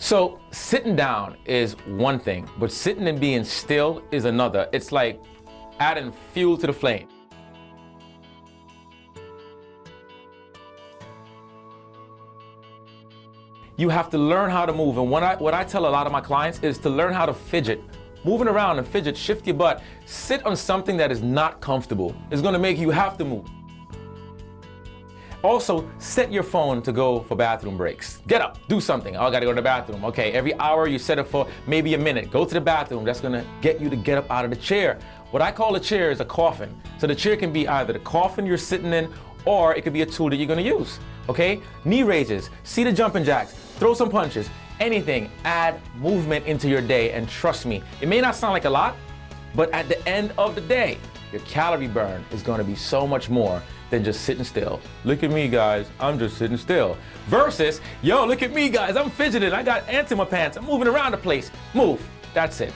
So sitting down is one thing, but sitting and being still is another. It's like adding fuel to the flame. You have to learn how to move. And what I tell a lot of my clients is to learn how to fidget. Moving around and fidget, shift your butt. Sit on something that is not comfortable. It's gonna make you have to move. Also, set your phone to go for bathroom breaks. Get up, do something. Oh, I gotta go to the bathroom. Okay, every hour you set it for maybe a minute. Go to the bathroom. That's gonna get you to get up out of the chair. What I call a chair is a coffin. So the chair can be either the coffin you're sitting in, or it could be a tool that you're gonna use, okay? Knee raises, seated jumping jacks, throw some punches, anything. Add movement into your day, and trust me, it may not sound like a lot, but at the end of the day, your calorie burn is gonna be so much more than just sitting still. Look at me, guys, I'm just sitting still. Versus, yo, look at me, guys, I'm fidgeting, I got ants in my pants, I'm moving around the place. Move, that's it.